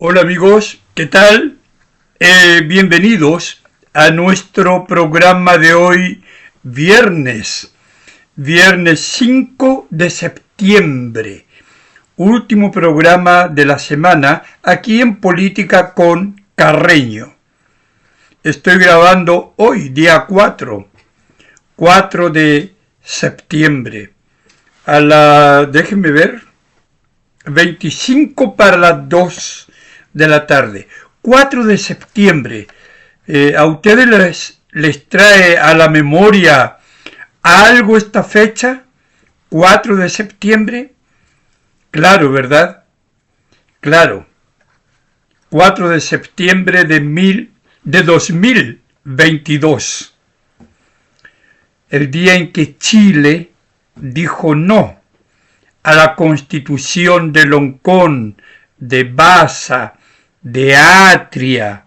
Hola amigos, ¿qué tal? Bienvenidos a nuestro programa de hoy, viernes 5 de septiembre, último programa de la semana aquí en Política con Carreño. Estoy grabando hoy, día 4 de septiembre, déjenme ver, 25 para las 2 de la tarde, 4 de septiembre. ¿A ustedes les trae a la memoria algo esta fecha? 4 de septiembre. Claro, ¿verdad? Claro. 4 de septiembre de 2022. El día en que Chile dijo no a la Constitución de Loncón, de Baza, de Atria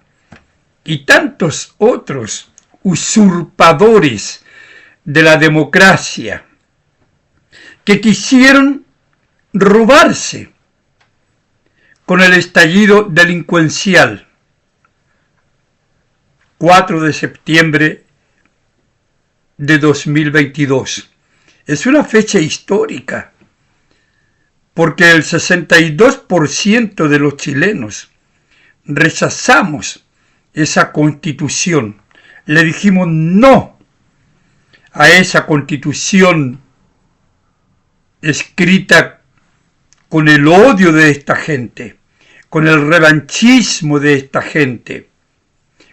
y tantos otros usurpadores de la democracia que quisieron robarse con el estallido delincuencial. 4 de septiembre de 2022. Es una fecha histórica, porque el 62% de los chilenos rechazamos esa constitución. Le dijimos no a esa constitución escrita con el odio de esta gente, con el revanchismo de esta gente,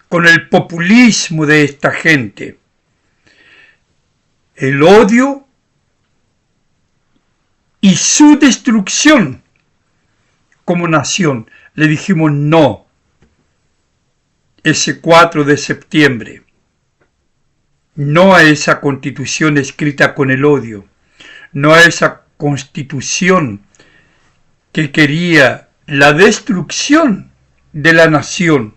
con el populismo de esta gente. El odio y su destrucción como nación. Le dijimos no ese 4 de septiembre. No a esa constitución escrita con el odio. No a esa constitución que quería la destrucción de la nación.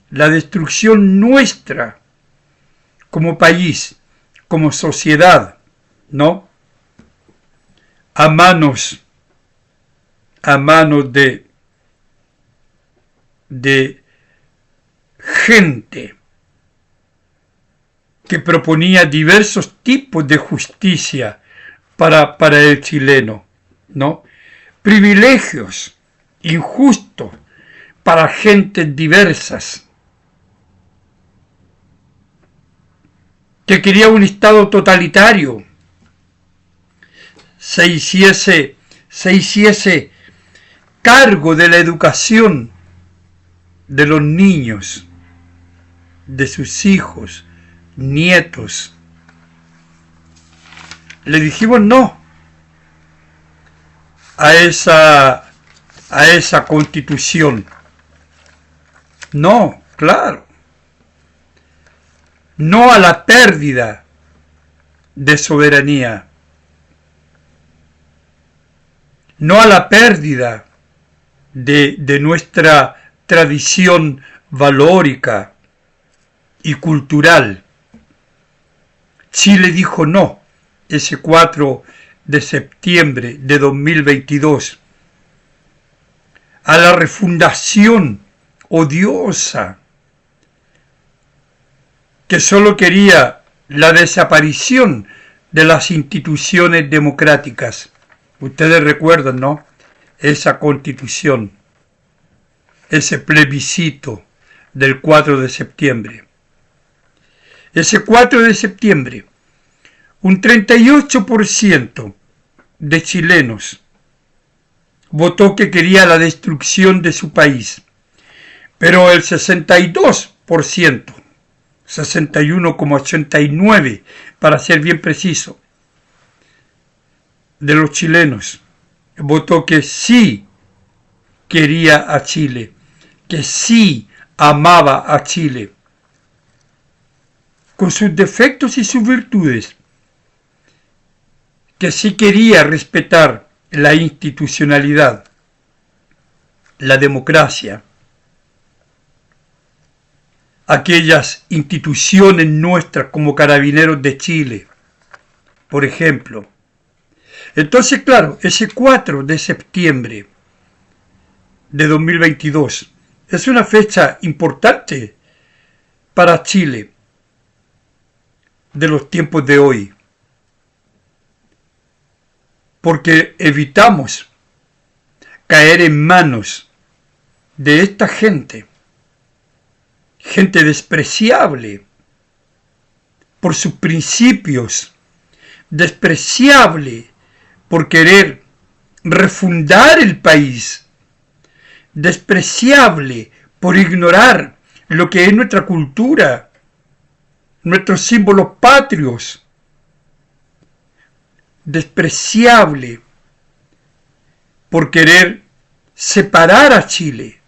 La destrucción nuestra como país, como sociedad, ¿no? A manos de gente que proponía diversos tipos de justicia para el chileno, ¿no? Privilegios injustos para gentes diversas, que quería un Estado totalitario, se hiciese cargo de la educación de los niños, de sus hijos, nietos. Le dijimos no a esa constitución. No, claro. No a la pérdida de soberanía. No a la pérdida de nuestra tradición valórica y cultural. Chile dijo no ese 4 de septiembre de 2022 a la refundación odiosa que solo quería la desaparición de las instituciones democráticas. Ustedes recuerdan, ¿no? Esa constitución, ese plebiscito del 4 de septiembre. Ese 4 de septiembre, un 38% de chilenos votó que quería la destrucción de su país, pero el 62%, 61,89% para ser bien preciso, de los chilenos votó que sí quería a Chile, que sí amaba a Chile, con sus defectos y sus virtudes, que sí quería respetar la institucionalidad, la democracia, aquellas instituciones nuestras como Carabineros de Chile, por ejemplo. Entonces, claro, ese 4 de septiembre de 2022. Es una fecha importante para Chile de los tiempos de hoy, porque evitamos caer en manos de esta gente despreciable por sus principios, despreciable por querer refundar el país, despreciable por ignorar lo que es nuestra cultura, nuestros símbolos patrios, despreciable por querer separar a Chile,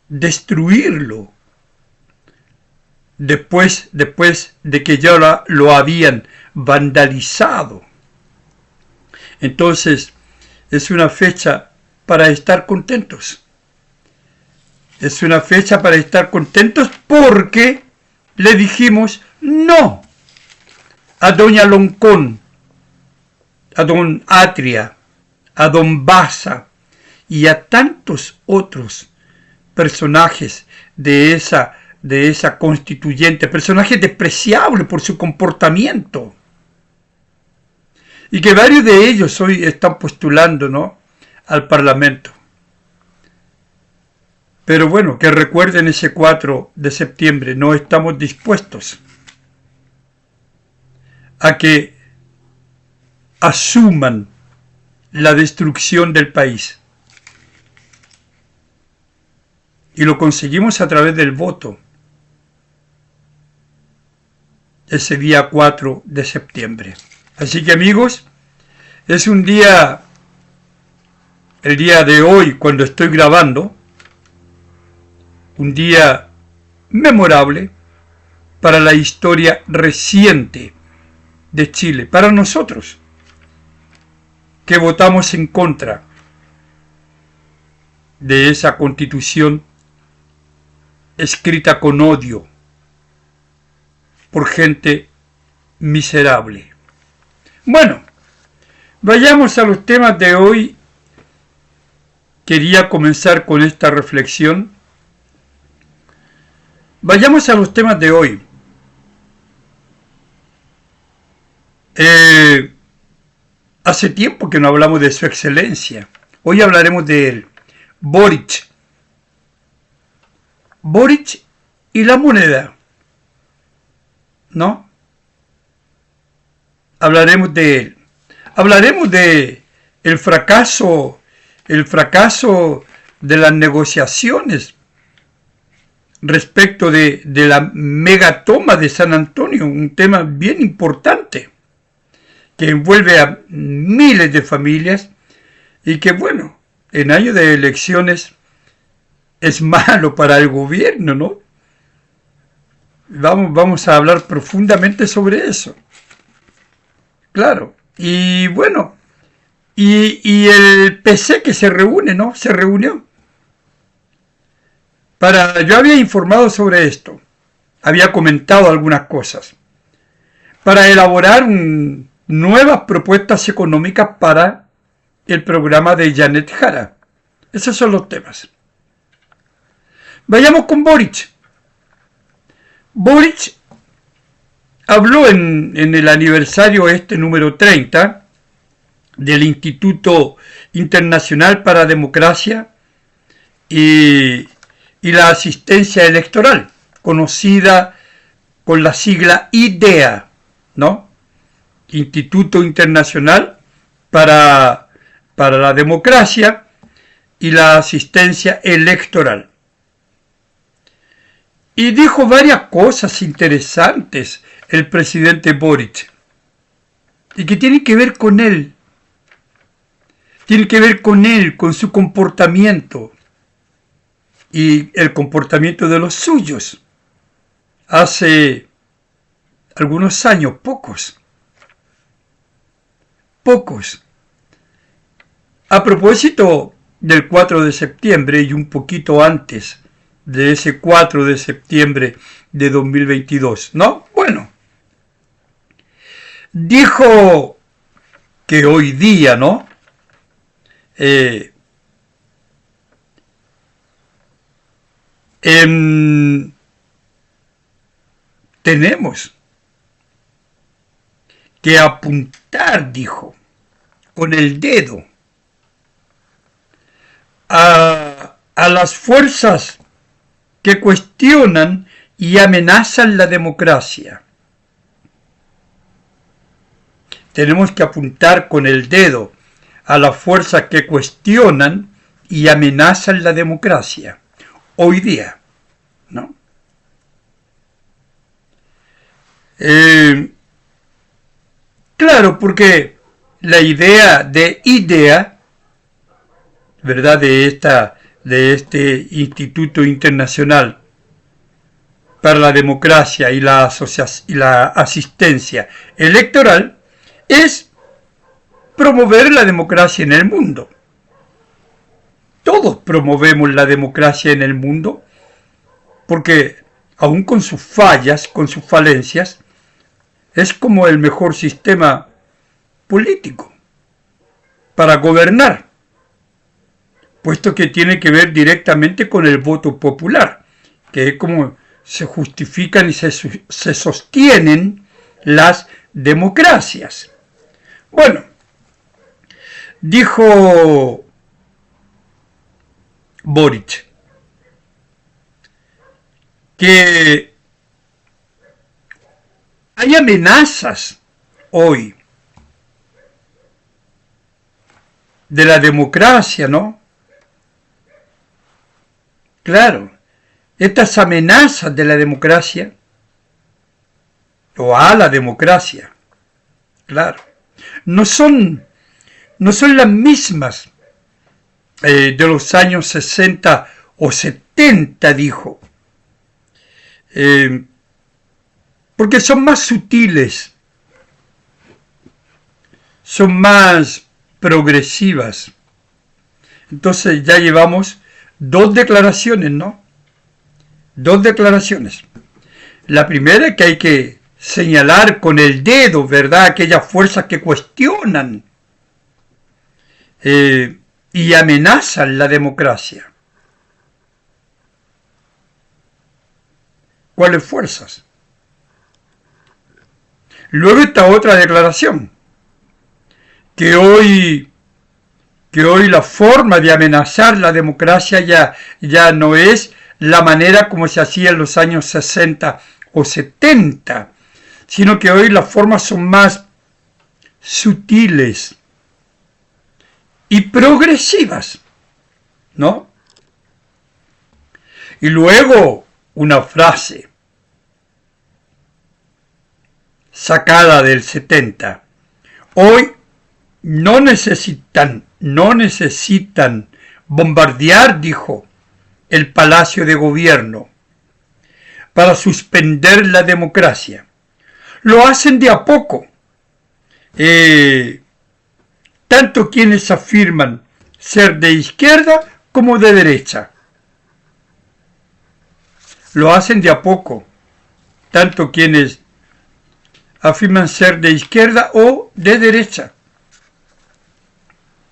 destruirlo, después de que ya lo habían vandalizado. Entonces, es una fecha para estar contentos. Es una fecha para estar contentos porque le dijimos no a doña Loncón, a don Atria, a don Baza y a tantos otros personajes de esa constituyente, personajes despreciables por su comportamiento, y que varios de ellos hoy están postulando, ¿no?, al Parlamento. Pero bueno, que recuerden ese 4 de septiembre, no estamos dispuestos a que asuman la destrucción del país. Y lo conseguimos a través del voto ese día 4 de septiembre. Así que, amigos, es un día, el día de hoy, cuando estoy grabando, un día memorable para la historia reciente de Chile, para nosotros, que votamos en contra de esa constitución escrita con odio por gente miserable. Bueno, vayamos a los temas de hoy. Quería comenzar con esta reflexión. Vayamos a los temas de hoy. Hace tiempo que no hablamos de su excelencia. Hoy hablaremos de él. Boric y la moneda, ¿no? Hablaremos de él. Hablaremos de el fracaso de las negociaciones respecto de la megatoma de San Antonio, un tema bien importante que envuelve a miles de familias y que, bueno, en año de elecciones es malo para el gobierno, ¿no? Vamos a hablar profundamente sobre eso. Claro. Y bueno, y el PC que se reúne, ¿no? Se reunió. Yo había informado sobre esto. Había comentado algunas cosas. Para elaborar nuevas propuestas económicas para el programa de Janet Jara. Esos son los temas. Vayamos con Boric. Boric habló en el aniversario número 30 del Instituto Internacional para Democracia y la Asistencia Electoral, conocida con la sigla IDEA, ¿no? Instituto Internacional para la Democracia y la Asistencia Electoral. Y dijo varias cosas interesantes el presidente Boric, y que tienen que ver con él. Tienen que ver con él, con su comportamiento y el comportamiento de los suyos. Hace algunos años, pocos. A propósito del 4 de septiembre y un poquito antes de ese 4 de septiembre de 2022, ¿no? Bueno, dijo que hoy día, ¿no? tenemos que apuntar, dijo, con el dedo a las fuerzas que cuestionan y amenazan la democracia. Tenemos que apuntar con el dedo a las fuerzas que cuestionan y amenazan la democracia. Hoy día, ¿no? Claro, porque la idea, ¿verdad?, de este Instituto Internacional para la Democracia y la Asistencia Electoral, es promover la democracia en el mundo. Todos promovemos la democracia en el mundo, porque aun con sus fallas, con sus falencias, es como el mejor sistema político para gobernar, puesto que tiene que ver directamente con el voto popular, que es como se justifican y se sostienen las democracias. Bueno, dijo Boric que hay amenazas hoy de la democracia, ¿no? Claro, estas amenazas de la democracia o a la democracia, claro, no son las mismas de los años 60 o 70, dijo, porque son más sutiles, son más progresivas. Entonces ya llevamos dos declaraciones, ¿no? Dos declaraciones. La primera es que hay que señalar con el dedo, ¿verdad?, aquellas fuerzas que cuestionan y amenazan la democracia. ¿Cuáles fuerzas? Luego está otra declaración, que hoy la forma de amenazar la democracia ya no es la manera como se hacía en los años 60 o 70, sino que hoy las formas son más sutiles y progresivas, ¿no? Y luego una frase sacada del 70. Hoy no necesitan bombardear, dijo, el Palacio de Gobierno para suspender la democracia. Lo hacen de a poco. Tanto quienes afirman ser de izquierda como de derecha. Lo hacen de a poco. Tanto quienes afirman ser de izquierda o de derecha.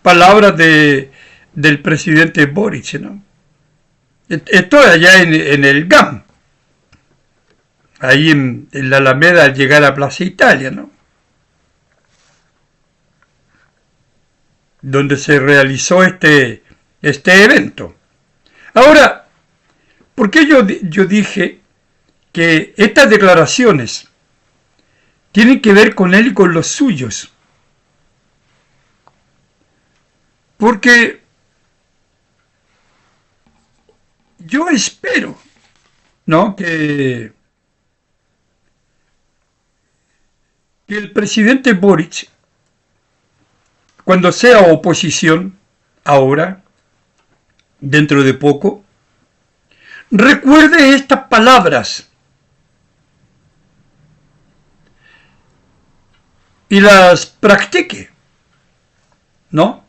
Palabras del presidente Boric, ¿no? Estoy allá en el GAM, ahí en la Alameda al llegar a Plaza Italia, ¿no?, donde se realizó este evento. Ahora, ¿por qué yo dije que estas declaraciones tienen que ver con él y con los suyos? Porque yo espero, ¿no?, que el presidente Boric, cuando sea oposición, ahora, dentro de poco, recuerde estas palabras y las practique, ¿no?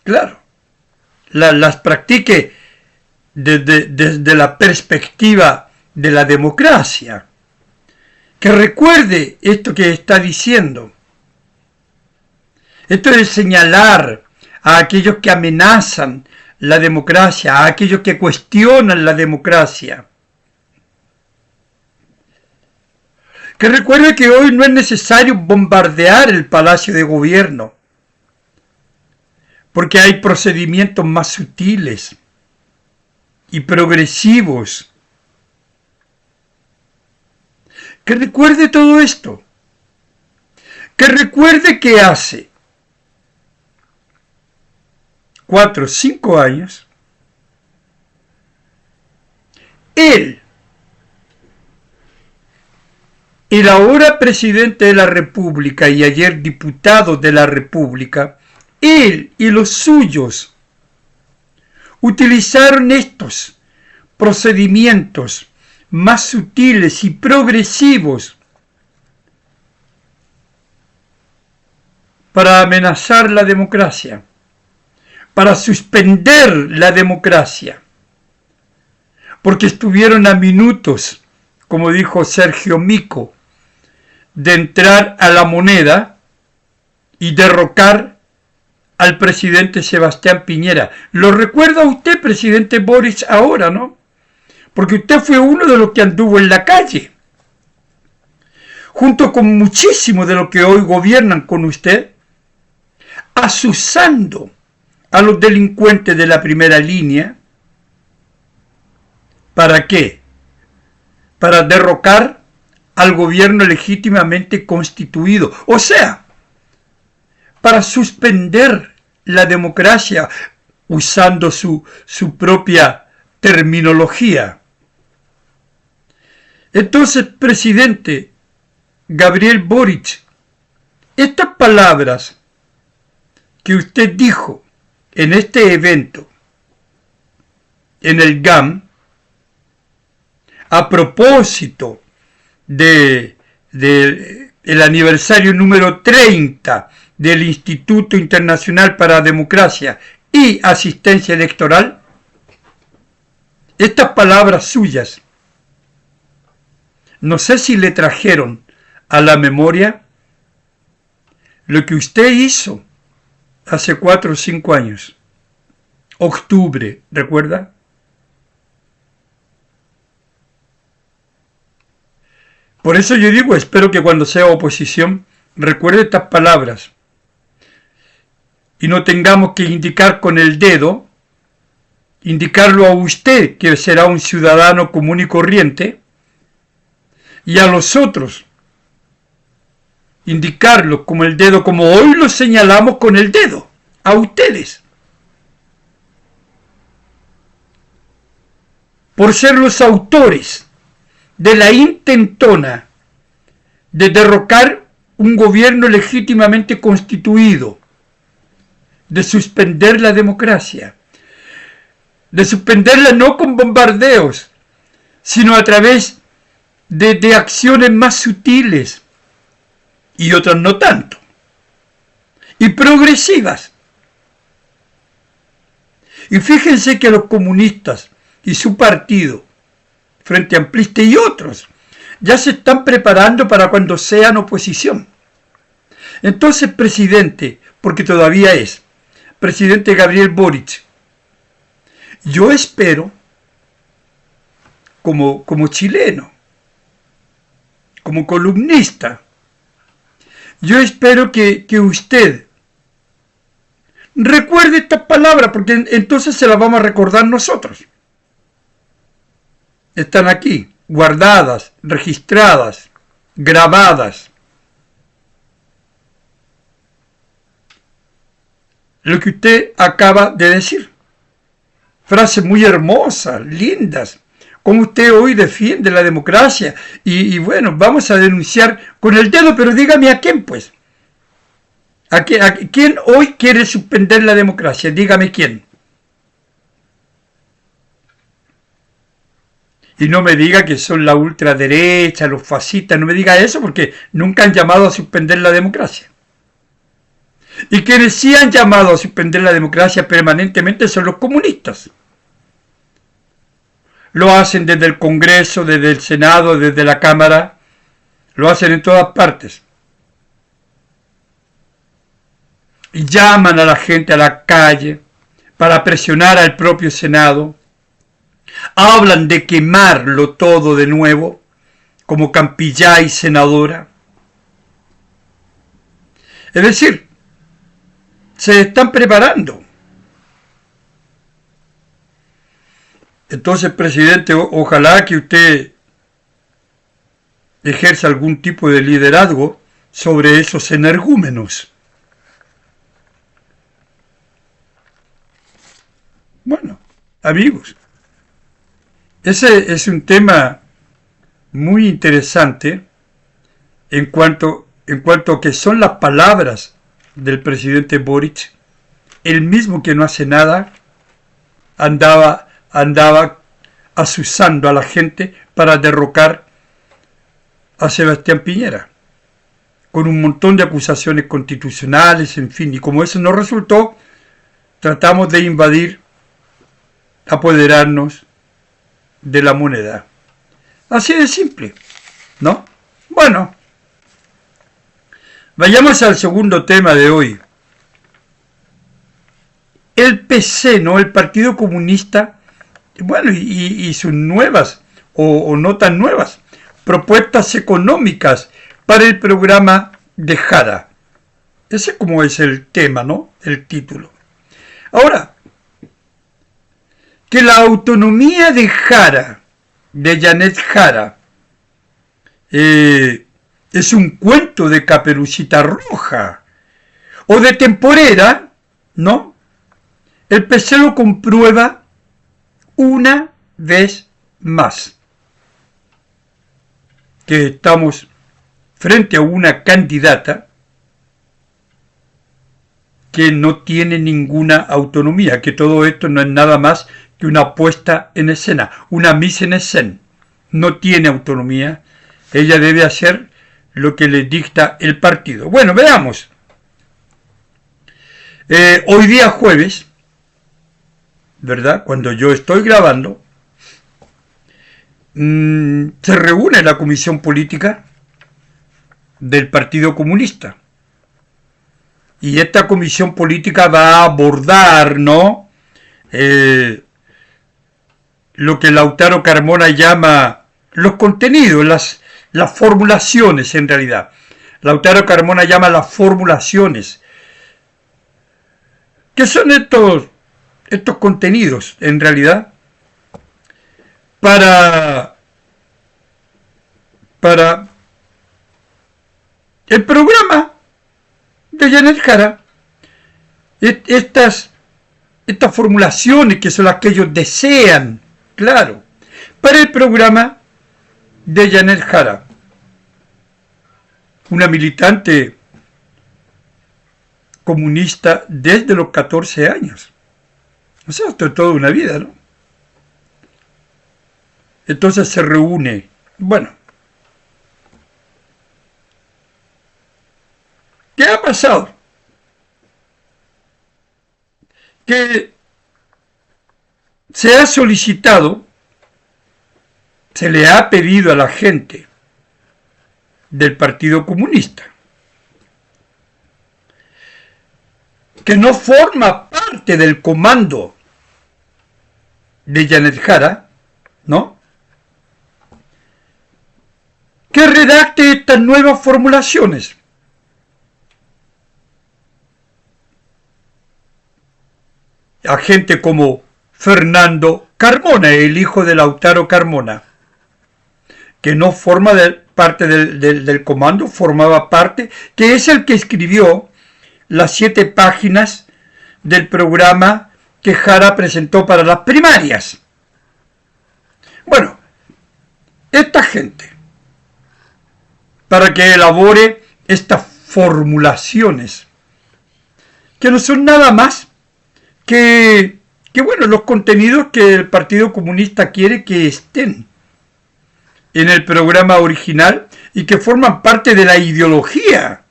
Claro, las practique desde la perspectiva de la democracia, que recuerde esto que está diciendo. Esto es señalar a aquellos que amenazan la democracia, a aquellos que cuestionan la democracia. Que recuerde que hoy no es necesario bombardear el Palacio de Gobierno, porque hay procedimientos más sutiles y progresivos. Que recuerde todo esto. Que recuerde que hace 4 o 5 años, él, el ahora presidente de la República y ayer diputado de la República, él y los suyos utilizaron estos procedimientos más sutiles y progresivos para amenazar la democracia, para suspender la democracia, porque estuvieron a minutos, como dijo Sergio Mico, de entrar a la Moneda y derrocar al presidente Sebastián Piñera. ¿Lo recuerda usted, presidente Boric, ahora, no? Porque usted fue uno de los que anduvo en la calle, junto con muchísimos de los que hoy gobiernan con usted, azuzando a los delincuentes de la primera línea. ¿Para qué? Para derrocar al gobierno legítimamente constituido. O sea, para suspender la democracia, usando su propia terminología. Entonces, presidente Gabriel Boric, estas palabras que usted dijo en este evento, en el GAM, a propósito del aniversario número 30 del Instituto Internacional para la Democracia y Asistencia Electoral, estas palabras suyas, no sé si le trajeron a la memoria lo que usted hizo hace 4 o 5 años. Octubre, ¿recuerda? Por eso yo digo, espero que cuando sea oposición recuerde estas palabras y no tengamos que indicar con el dedo, indicarlo a usted, que será un ciudadano común y corriente, y a los otros, indicarlo como el dedo, como hoy lo señalamos con el dedo, a ustedes, por ser los autores de la intentona de derrocar un gobierno legítimamente constituido, de suspender la democracia, de suspenderla no con bombardeos, sino a través de acciones más sutiles y otras no tanto, y progresivas. Y fíjense que los comunistas y su partido, Frente Amplista y otros, ya se están preparando para cuando sean oposición. Entonces, presidente, porque todavía es, presidente Gabriel Boric, yo espero, como chileno, como columnista, yo espero que usted recuerde estas palabras, porque entonces se las vamos a recordar nosotros. Están aquí, guardadas, registradas, grabadas. Lo que usted acaba de decir. Frases muy hermosas, lindas. Como usted hoy defiende la democracia. Y bueno, vamos a denunciar con el dedo, pero dígame a quién, pues. ¿A quién hoy quiere suspender la democracia? Dígame quién. Y no me diga que son la ultraderecha, los fascistas, no me diga eso porque nunca han llamado a suspender la democracia. Y quienes sí han llamado a suspender la democracia permanentemente son los comunistas. Lo hacen desde el Congreso, desde el Senado, desde la Cámara, lo hacen en todas partes. Y llaman a la gente a la calle para presionar al propio Senado. Hablan de quemarlo todo de nuevo, como Campillay senadora. Es decir, se están preparando. Entonces, presidente, ojalá que usted ejerza algún tipo de liderazgo sobre esos energúmenos. Bueno, amigos, ese es un tema muy interesante en cuanto a que son las palabras del presidente Boric. El mismo que no hace nada andaba asusando a la gente para derrocar a Sebastián Piñera, con un montón de acusaciones constitucionales, en fin, y como eso no resultó, tratamos de invadir, apoderarnos de la moneda. Así de simple, ¿no? Bueno, vayamos al segundo tema de hoy. El PC, ¿no? El Partido Comunista, bueno, y sus nuevas, o no tan nuevas, propuestas económicas para el programa de Jara. Ese como es el tema, ¿no? El título. Ahora, que la autonomía de Jara, de Janet Jara, es un cuento de Caperucita Roja o de temporera, ¿no? El PC lo comprueba una vez más, que estamos frente a una candidata que no tiene ninguna autonomía, que todo esto no es nada más que una puesta en escena, una mise en scène. No tiene autonomía, ella debe hacer lo que le dicta el partido. Bueno, veamos. Hoy día jueves, ¿verdad? Cuando yo estoy grabando, se reúne la comisión política del Partido Comunista. Y esta comisión política va a abordar, ¿no? Lo que Lautaro Carmona llama los contenidos, las formulaciones en realidad. Lautaro Carmona llama las formulaciones. ¿Qué son estos contenidos en realidad? Para el programa de Janet Jara, estas formulaciones que son las que ellos desean, claro, para el programa de Janet Jara, una militante comunista desde los 14 años. O sea, esto es toda una vida, ¿no? Entonces se reúne. Bueno, ¿qué ha pasado? Que se ha solicitado, se le ha pedido a la gente del Partido Comunista, que no forma parte del comando de Janet Jara, ¿no? Que redacte estas nuevas formulaciones. A gente como Fernando Carmona, el hijo de Lautaro Carmona, que no forma parte del comando, formaba parte, que es el que escribió las 7 páginas del programa que Jara presentó para las primarias. Bueno, esta gente, para que elabore estas formulaciones, que no son nada más que bueno, los contenidos que el Partido Comunista quiere que estén en el programa original y que forman parte de la ideología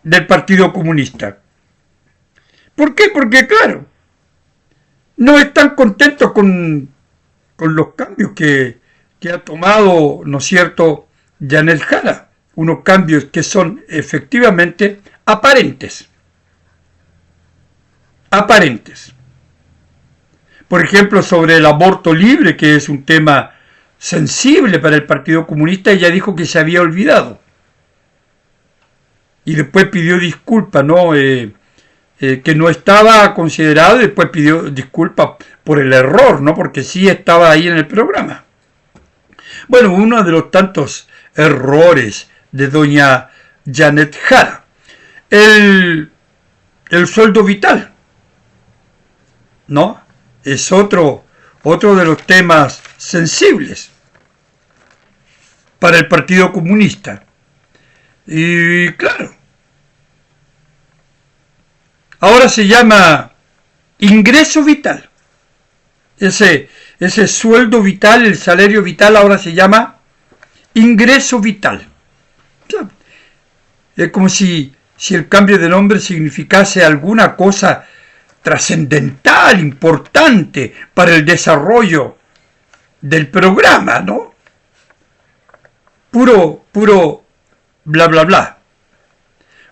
del Partido Comunista. ¿Por qué? Porque, claro, no están contentos con los cambios que ha tomado, ¿no es cierto?, Janet Jara. Unos cambios que son efectivamente aparentes. aparentes. Por ejemplo, sobre el aborto libre, que es un tema sensible para el Partido Comunista, ella dijo que se había olvidado. Y después pidió disculpas, ¿no? Que no estaba considerado, y después pidió disculpas por el error, ¿no? Porque sí estaba ahí en el programa. Bueno, uno de los tantos errores de doña Janet Jara. El sueldo vital, ¿no? Es otro de los temas sensibles para el Partido Comunista. Y claro, ahora se llama ingreso vital. Ese sueldo vital, el salario vital, ahora se llama ingreso vital. Es como si el cambio de nombre significase alguna cosa trascendental, importante para el desarrollo del programa, ¿no? Puro bla, bla, bla.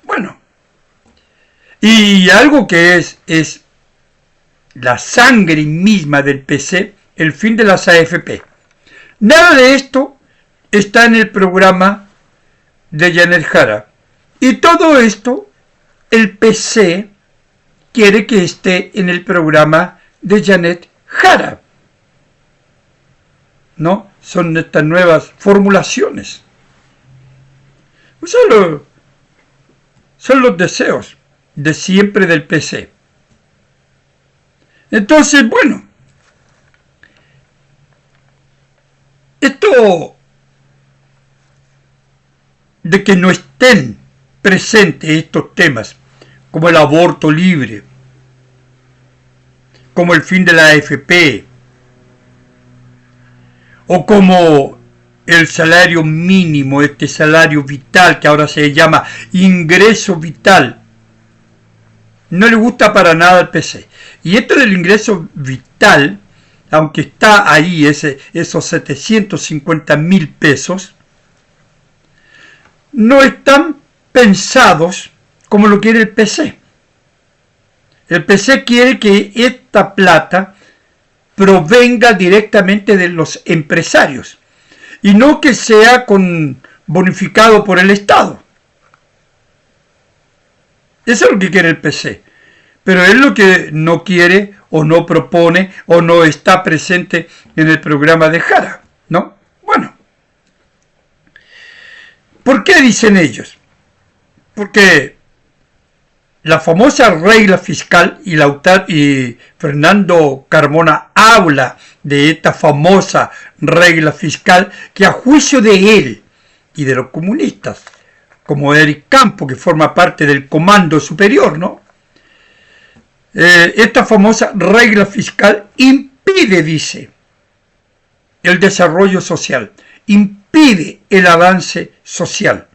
Bueno, y algo que es la sangre misma del PC, el fin de las AFP. Nada de esto está en el programa de Janet Jara. Y todo esto, el PC quiere que esté en el programa de Janet Jara, ¿no? Son estas nuevas formulaciones. Son los deseos de siempre del PC. Entonces, bueno, esto de que no estén presentes estos temas, como el aborto libre, como el fin de la AFP, o como el salario mínimo, este salario vital que ahora se llama ingreso vital, no le gusta para nada al PC. Y esto del ingreso vital, aunque está ahí esos 750.000 pesos, no están pensados como lo quiere el PC. El PC quiere que esta plata provenga directamente de los empresarios y no que sea bonificado por el Estado. Eso es lo que quiere el PC. Pero es lo que no quiere o no propone o no está presente en el programa de Jara, ¿no? Bueno. ¿Por qué dicen ellos? Porque la famosa regla fiscal y Fernando Carmona habla de esta famosa regla fiscal que a juicio de él y de los comunistas, como Eric Campo, que forma parte del Comando Superior, ¿no? Esta famosa regla fiscal impide, dice, el desarrollo social, impide el avance social.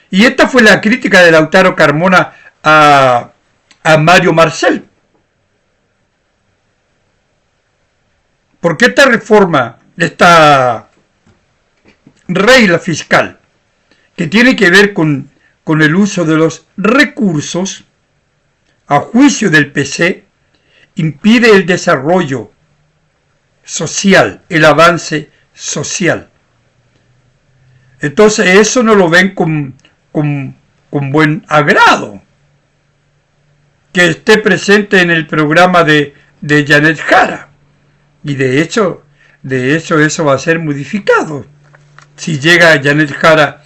Y esta fue la crítica de Lautaro Carmona a Mario Marcel. Porque esta reforma, esta regla fiscal, que tiene que ver con el uso de los recursos, a juicio del PC, impide el desarrollo social, el avance social. Entonces eso no lo ven con buen agrado, que esté presente en el programa de Janet Jara. Y de hecho eso va a ser modificado si llega Janet Jara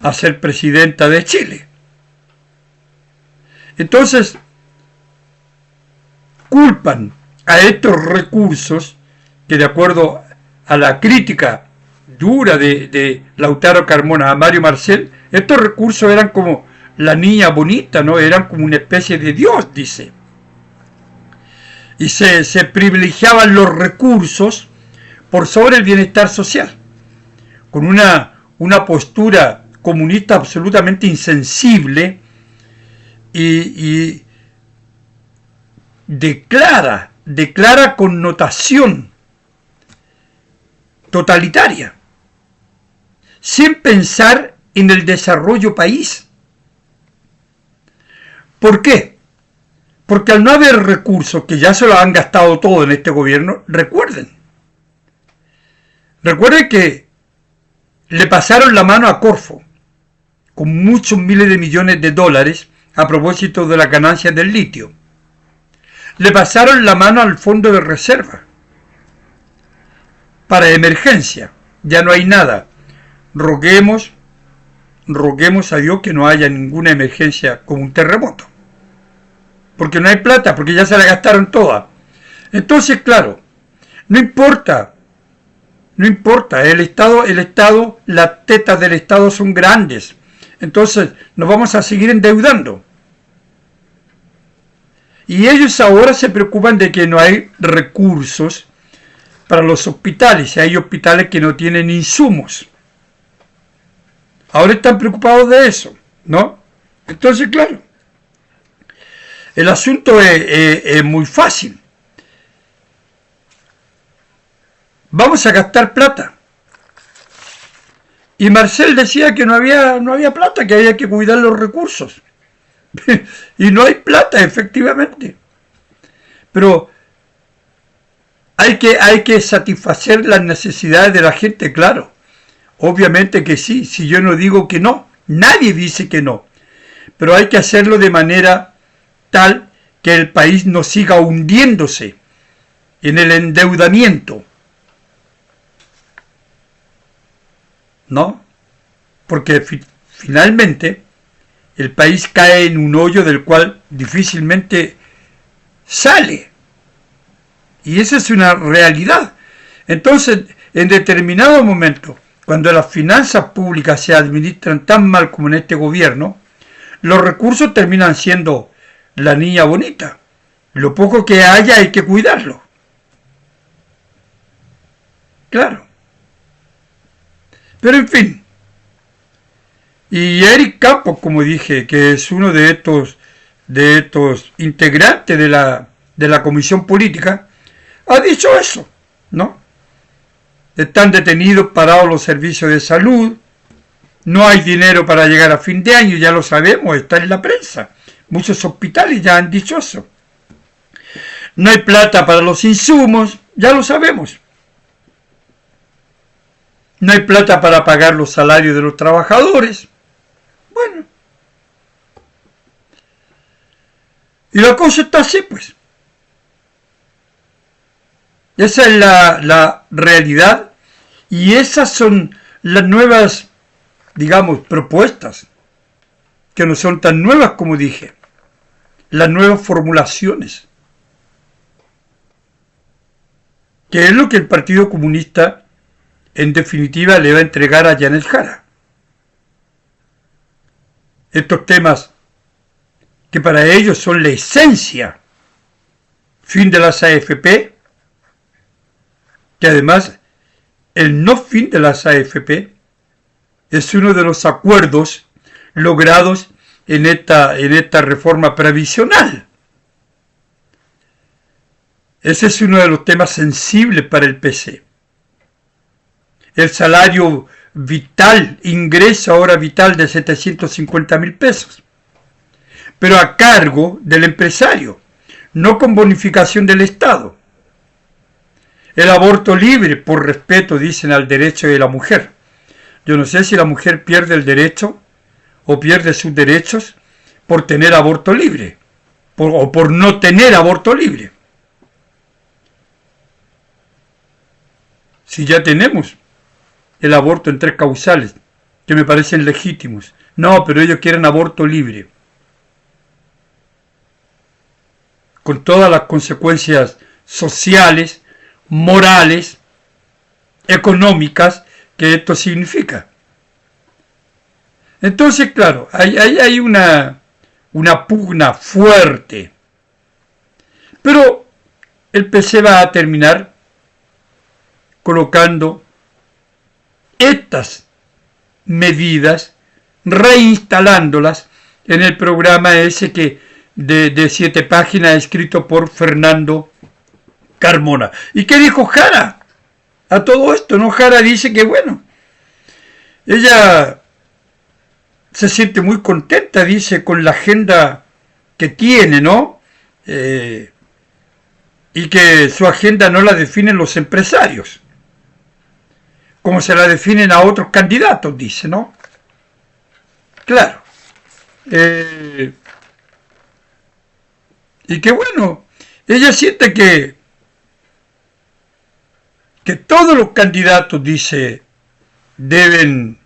a ser presidenta de Chile. Entonces culpan a estos recursos que, de acuerdo a la crítica dura de Lautaro Carmona a Mario Marcel, estos recursos eran como la niña bonita, ¿no? Eran como una especie de Dios, dice. Y se privilegiaban los recursos por sobre el bienestar social, con una postura comunista absolutamente insensible y declara connotación totalitaria, sin pensar en el desarrollo país. ¿Por qué? Porque al no haber recursos, que ya se lo han gastado todo en este gobierno, recuerden que le pasaron la mano a Corfo con muchos miles de millones de dólares a propósito de las ganancias del litio. Le pasaron la mano al fondo de reserva para emergencia. Ya no hay nada. Roguemos a Dios que no haya ninguna emergencia como un terremoto. Porque no hay plata, porque ya se la gastaron toda. Entonces, claro, no importa, el Estado, las tetas del Estado son grandes. Entonces, nos vamos a seguir endeudando. Y ellos ahora se preocupan de que no hay recursos para los hospitales. Hay hospitales que no tienen insumos. Ahora están preocupados de eso, ¿no? Entonces, claro, el asunto es muy fácil. Vamos a gastar plata. Y Marcel decía que no había plata, que había que cuidar los recursos. Y no hay plata, efectivamente. Pero hay que satisfacer las necesidades de la gente, claro. Obviamente que sí, si yo no digo que no, nadie dice que no. Pero hay que hacerlo de manera tal que el país no siga hundiéndose en el endeudamiento. ¿No? Porque finalmente el país cae en un hoyo del cual difícilmente sale. Y esa es una realidad. Entonces, en determinado momento, cuando las finanzas públicas se administran tan mal como en este gobierno, los recursos terminan siendo la niña bonita. Lo poco que haya hay que cuidarlo. Claro. Pero en fin. Y Eric Campos, como dije, que es uno de estos integrantes de la comisión política, ha dicho eso, ¿no? Están detenidos, parados los servicios de salud, no hay dinero para llegar a fin de año, ya lo sabemos, está en la prensa. Muchos hospitales ya han dicho eso. No hay plata para los insumos, ya lo sabemos. No hay plata para pagar los salarios de los trabajadores. Bueno. Y la cosa está así, pues. Esa es la realidad y esas son las nuevas, digamos, propuestas, que no son tan nuevas como dije, las nuevas formulaciones, que es lo que el Partido Comunista en definitiva le va a entregar a Janet Jara. Estos temas que para ellos son la esencia, fin de las AFP, que además el no fin de las AFP es uno de los acuerdos logrados en esta reforma previsional. Ese es uno de los temas sensibles para el PC. El salario vital, ingreso ahora vital de 750.000 pesos, pero a cargo del empresario, no con bonificación del Estado. El aborto libre, por respeto, dicen, al derecho de la mujer. Yo no sé si la mujer pierde el derecho o pierde sus derechos por tener aborto libre o por no tener aborto libre. Si ya tenemos el aborto en 3 causales, que me parecen legítimos. No, pero ellos quieren aborto libre, con todas las consecuencias sociales, morales, económicas que esto significa. Entonces, claro, hay una pugna fuerte, pero el PC va a terminar colocando estas medidas, reinstalándolas en el programa ese que de 7 páginas escrito por Fernando Carmona. ¿Y qué dijo Jara a todo esto? No, Jara dice que bueno, ella se siente muy contenta, dice, con la agenda que tiene, ¿no? y que su agenda no la definen los empresarios, como se la definen a otros candidatos, dice, ¿no? Claro. Y que bueno, ella siente que todos los candidatos, dice, deben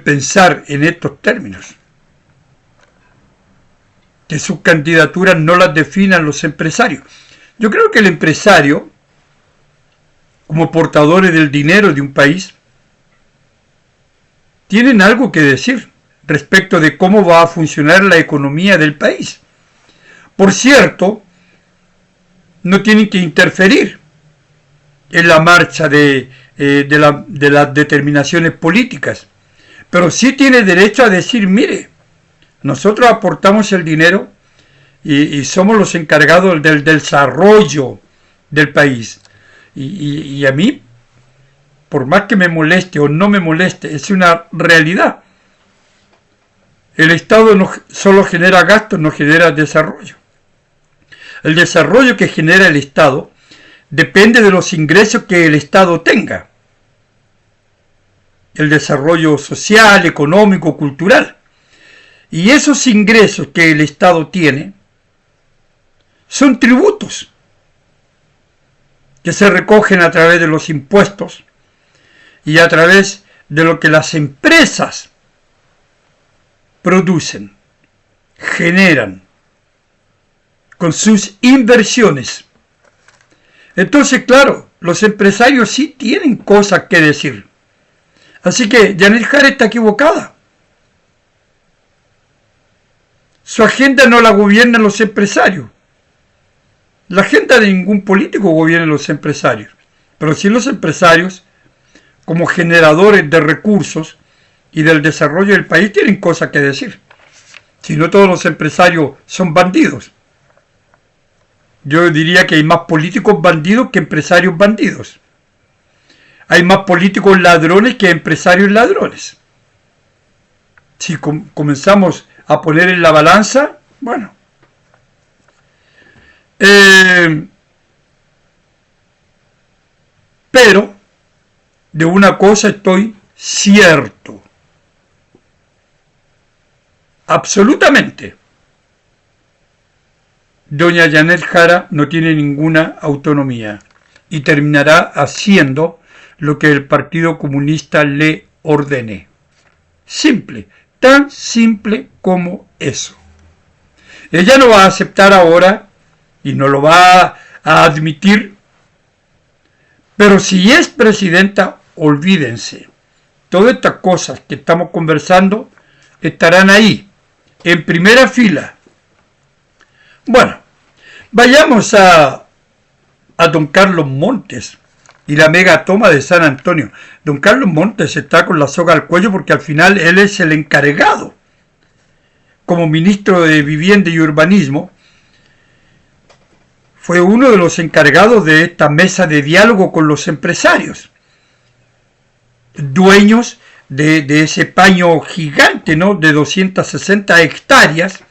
pensar en estos términos, que sus candidaturas no las definan los empresarios. Yo creo que el empresario, como portadores del dinero de un país, tienen algo que decir respecto de cómo va a funcionar la economía del país. Por cierto, no tienen que interferir en la marcha de las determinaciones políticas, pero sí tiene derecho a decir, mire, nosotros aportamos el dinero y somos los encargados del desarrollo del país. Y a mí, por más que me moleste o no me moleste, es una realidad. El Estado no solo genera gastos, no genera desarrollo. El desarrollo que genera el Estado depende de los ingresos que el Estado tenga. El desarrollo social, económico, cultural. Y esos ingresos que el Estado tiene son tributos que se recogen a través de los impuestos y a través de lo que las empresas producen, generan con sus inversiones. Entonces, claro, los empresarios sí tienen cosas que decir. Así que Janet Jara está equivocada. Su agenda no la gobiernan los empresarios. La agenda de ningún político gobierna los empresarios. Pero sí los empresarios, como generadores de recursos y del desarrollo del país, tienen cosas que decir. Si no, todos los empresarios son bandidos. Yo diría que hay más políticos bandidos que empresarios bandidos. Hay más políticos ladrones que empresarios ladrones. Si comenzamos a poner en la balanza, bueno. Pero de una cosa estoy cierto. Absolutamente. Doña Janet Jara no tiene ninguna autonomía y terminará haciendo lo que el Partido Comunista le ordene. Simple, tan simple como eso. Ella no va a aceptar ahora y no lo va a admitir, pero si es presidenta, olvídense. Todas estas cosas que estamos conversando estarán ahí, en primera fila. Bueno, vayamos a don Carlos Montes y la mega toma de San Antonio. Don Carlos Montes está con la soga al cuello porque al final él es el encargado, como ministro de Vivienda y Urbanismo. Fue uno de los encargados de esta mesa de diálogo con los empresarios, dueños de ese paño gigante, ¿no?, de 260 hectáreas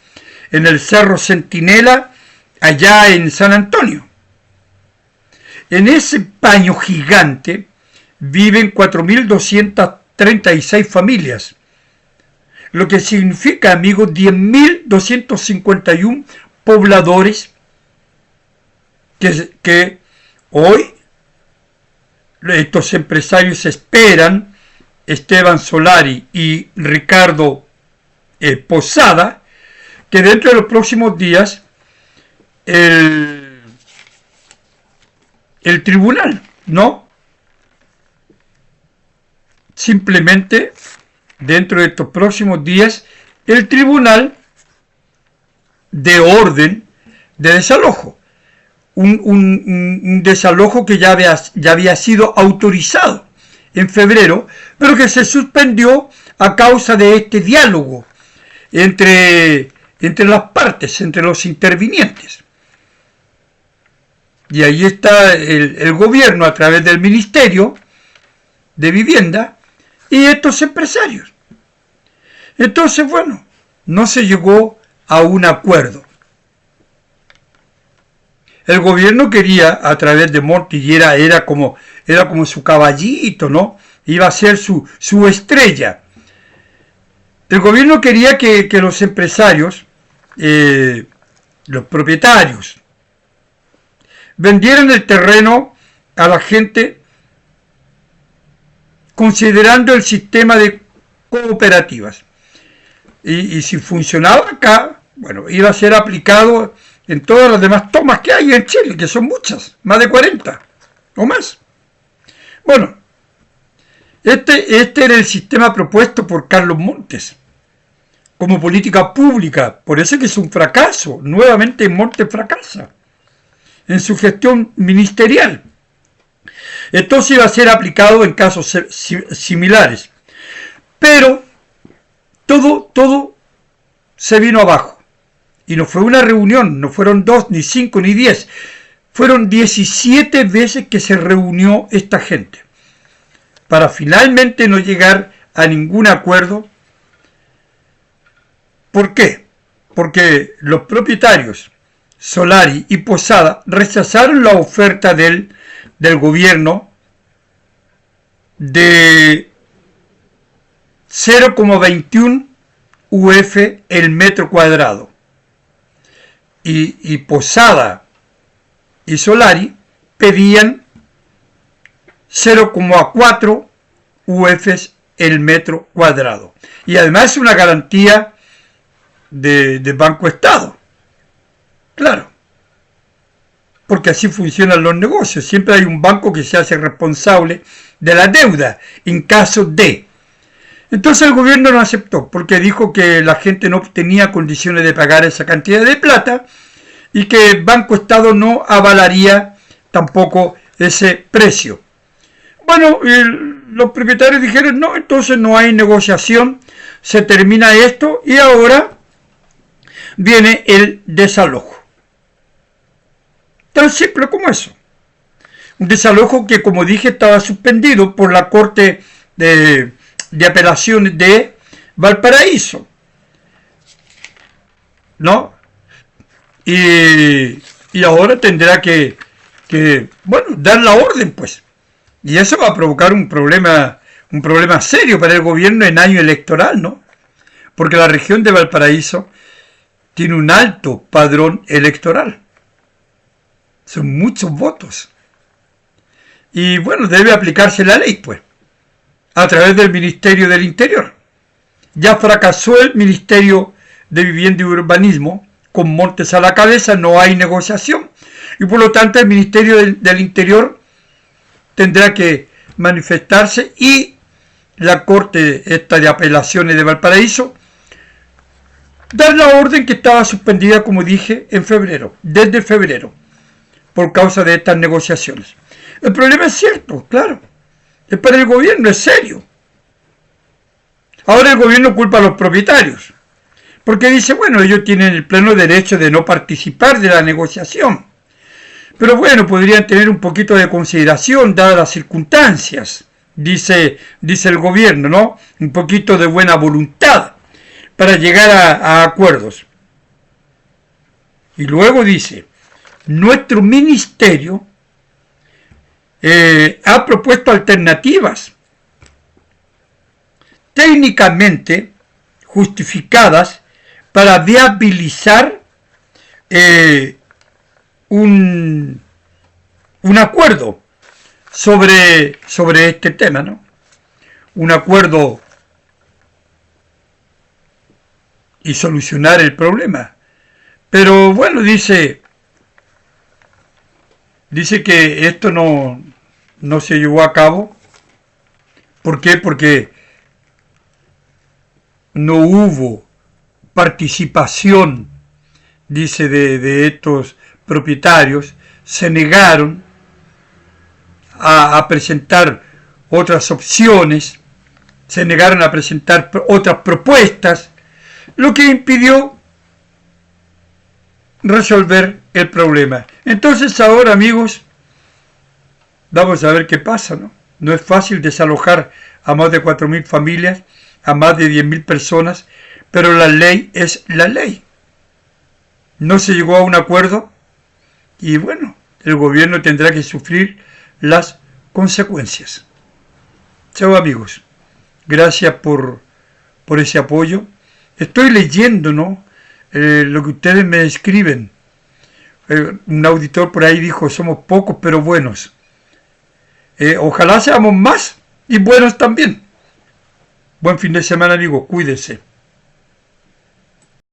en el Cerro Centinela, allá en San Antonio. En ese paño gigante viven 4.236 familias, lo que significa, amigos, 10.251 pobladores que hoy estos empresarios esperan, Esteban Solari y Ricardo Posada, que dentro de los próximos días el tribunal, ¿no? Simplemente dentro de estos próximos días el tribunal de orden de desalojo, un desalojo que ya había sido autorizado en febrero, pero que se suspendió a causa de este diálogo entre las partes, entre los intervinientes. Y ahí está el gobierno a través del Ministerio de Vivienda y estos empresarios. Entonces, bueno, no se llegó a un acuerdo. El gobierno quería, a través de Montes, y era como su caballito, ¿no? Iba a ser su estrella. El gobierno quería que los empresarios, los propietarios, vendieran el terreno a la gente considerando el sistema de cooperativas. Y si funcionaba acá, bueno, iba a ser aplicado en todas las demás tomas que hay en Chile, que son muchas, más de 40 o más. Bueno, este era el sistema propuesto por Carlos Montes como política pública. Por eso es que es un fracaso. Nuevamente Montes fracasa en su gestión ministerial. Entonces iba a ser aplicado en casos similares. Pero todo se vino abajo. Y no fue una reunión, no fueron 2, ni 5, ni 10. Fueron 17 veces que se reunió esta gente para finalmente no llegar a ningún acuerdo. ¿Por qué? Porque los propietarios, Solari y Posada, rechazaron la oferta del gobierno de 0,21 UF el metro cuadrado. Y Posada y Solari pedían 0,4 UF el metro cuadrado. Y además una garantía de Banco Estado. Claro. Porque así funcionan los negocios. Siempre hay un banco que se hace responsable de la deuda en caso de. Entonces el gobierno no aceptó, porque dijo que la gente no tenía condiciones de pagar esa cantidad de plata y que el Banco Estado no avalaría tampoco ese precio. Bueno, los propietarios dijeron, no, entonces no hay negociación, se termina esto y ahora viene el desalojo. Tan simple como eso. Un desalojo que, como dije, estaba suspendido por la Corte de Apelaciones de Valparaíso, ¿no? Y ahora tendrá que dar la orden, pues. Y eso va a provocar un problema serio para el gobierno en año electoral, ¿no? Porque la región de Valparaíso tiene un alto padrón electoral. Son muchos votos. Y bueno, debe aplicarse la ley, pues, a través del Ministerio del Interior. Ya fracasó el Ministerio de Vivienda y Urbanismo, con Montes a la cabeza, no hay negociación. Y por lo tanto el Ministerio del Interior tendrá que manifestarse y la Corte esta de Apelaciones de Valparaíso dar la orden que estaba suspendida, como dije, en febrero, desde febrero, por causa de estas negociaciones. El problema es cierto, claro. Es para el gobierno, es serio. Ahora el gobierno culpa a los propietarios, porque dice, bueno, ellos tienen el pleno derecho de no participar de la negociación. Pero bueno, podrían tener un poquito de consideración, dadas las circunstancias, dice el gobierno, ¿no? Un poquito de buena voluntad para llegar a acuerdos. Y luego dice, nuestro ministerio ha propuesto alternativas técnicamente justificadas para viabilizar un acuerdo sobre este tema, ¿no? Un acuerdo y solucionar el problema. Pero bueno, dice que esto no se llevó a cabo. ¿Por qué? Porque no hubo participación, dice, de estos propietarios. Se negaron a presentar otras opciones, se negaron a presentar otras propuestas, lo que impidió resolver el problema. Entonces ahora, amigos, vamos a ver qué pasa, ¿no? No es fácil desalojar a más de 4.000 familias, a más de 10.000 personas, pero la ley es la ley. No se llegó a un acuerdo y bueno, el gobierno tendrá que sufrir las consecuencias. Chao amigos, gracias por ese apoyo. Estoy leyendo, ¿no? Lo que ustedes me escriben. Un auditor por ahí dijo, somos pocos pero buenos. Ojalá seamos más y buenos también. Buen fin de semana, amigos, cuídense.